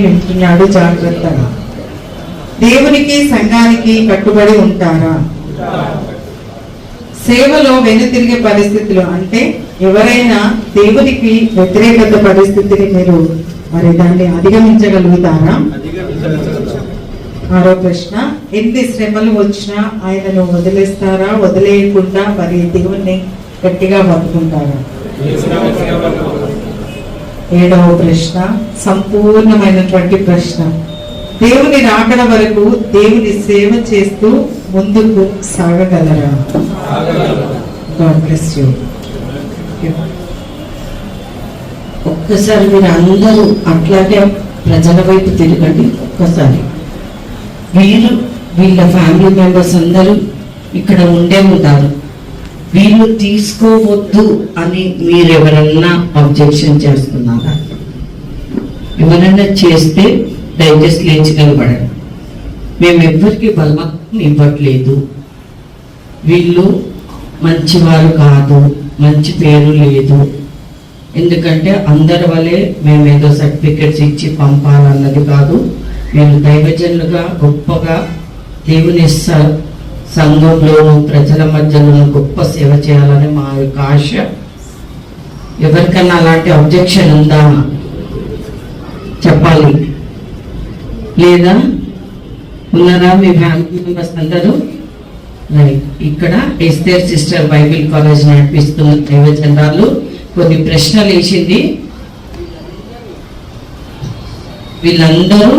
వింటున్నాడు జాగ్రత్తగా. దేవునికి సంఘానికి కట్టుబడి ఉంటారా? సేవలో వెనుతిరిగే పరిస్థితులు అంటే ఎవరైనా దేవునికి వ్యతిరేకత పరిస్థితిని మీరు మరి దాన్ని అధిగమించగలుగుతారా? మరో ప్రశ్న, ఎన్ని శ్రమలు వచ్చినా ఆయనను వదిలేస్తారా? వదిలేయకుండా మరి దేవుణ్ణి గట్టిగా పట్టుకుంటారా? ఏడవ ప్రశ్న, సంపూర్ణమైనటువంటి ప్రశ్న, దేవుని రాకడ వరకు దేవుని సేవ చేస్తూ ముందుకు సాగగలరా? God bless you. ఒక్కసారి మీరు అందరూ అట్లాగే ప్రజల వైపు తిరగండి. ఒక్కసారి వీళ్ళ ఫ్యామిలీ మెంబర్స్ అందరూ ఇక్కడ ఉండే ఉంటారు. వీళ్ళు తీసుకోవద్దు అని మీరు ఎవరన్నా అబ్జెక్షన్ చేస్తున్నారా? ఎవరైనా చేస్తే దయచేసి లేచి నిలబడండి. మేము ఎవ్వరికి బలవంతం ఇవ్వట్లేదు. వీళ్ళు మంచివారు కాదు, మంచి పేరు లేదు. ఎందుకంటే అందరి వల్లే మేము ఏదో సర్టిఫికెట్స్ ఇచ్చి పంపాలన్నది కాదు. వీళ్ళు దైవజనులుగా గొప్పగా దేవుని సంఘంలోను ప్రజల మధ్యలోను గొప్ప సేవ చేయాలని మా యొక్క ఆశ. ఎవరికన్నా అలాంటి అబ్జెక్షన్ ఉందా? చెప్పాలి. లేదా ఉన్నారా మీ ఫ్యామిలీ మెంబర్స్ అందరూ? రైట్. ఇక్కడ ఎస్తేర్ సిస్టర్ బైబిల్ కాలేజ్ నడిపిస్తున్న దైవజనురాలు కొన్ని ప్రశ్నలు వేసింది. వీళ్ళందరూ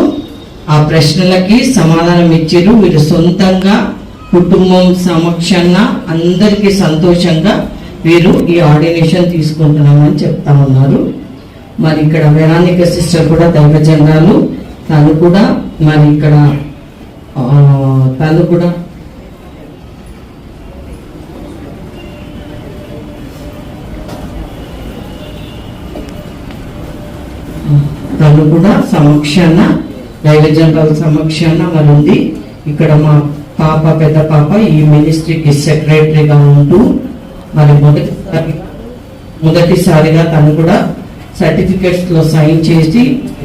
ఆ ప్రశ్నలకి సమాధానం ఇచ్చారు. వీళ్ళు సొంతంగా కుటుంబం సమక్షంగా అందరికీ సంతోషంగా వీరు ఈ ఆర్డినేషన్ తీసుకుంటున్నామని చెప్తా ఉన్నారు. మరి ఇక్కడ వెరానిక సిస్టర్ కూడా దైవజనురాలు, తను కూడా మరి ఇక్కడ తను కూడా సమక్షాన దైవజనురాల సమక్షాన మరి ఉంది. ఇక్కడ మా పాప, పెద్ద పాప ఈ మినిస్ట్రీకి సెక్రటరీగా ఉంటూ మరి మొదటిసారిగా తను కూడా సర్టిఫికెట్స్ లో సైన్ చేసి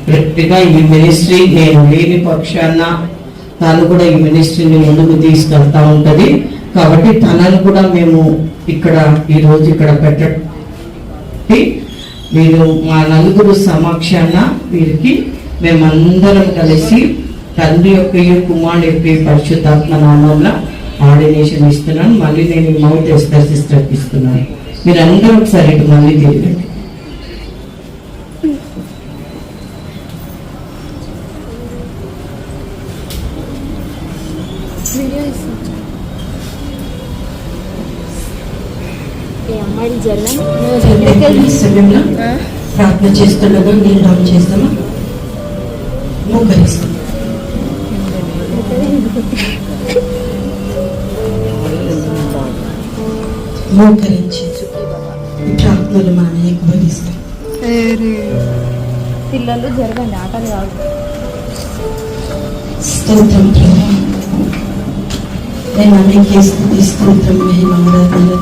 గట్టిగా ఈ మినిస్ట్రీ నేను లేని పక్షాన తను కూడా ఈ మినిస్ట్రీని ముందుకు తీసుకెళ్తా ఉంటది. కాబట్టి తనను కూడా మేము ఇక్కడ ఈ రోజు ఇక్కడ పెట్టండి. మీరు మా నలుగురు సమక్షాన వీరికి మేమందరం కలిసి తండ్రి యొక్క కుమారుడు యొక్క పరిశుద్ధాత్మ నామంలో ఆర్డినేషన్ ఇస్తున్నాను. మళ్ళీ నేను ఈ మౌత్ ఎస్తేర్ సిస్టర్కి ఇస్తున్నాను. మీరందరూ ఒకసారి ఇటు మళ్ళీ తిరగండి. ప్రార్థన చేస్తుండగా నేను డౌన్ చేస్తామా? మోకరిస్తాం. మోకరించి ప్రార్థనలు మనం ఎక్కువదిస్తాం. పిల్లలు జరగండి, ఆటలు కాదు. స్తోత్రం ప్రభా, నేను అనేక స్తోత్రం మహిమ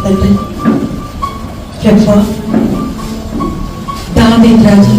తండ్రి ప్రభా. దావీదు రాజు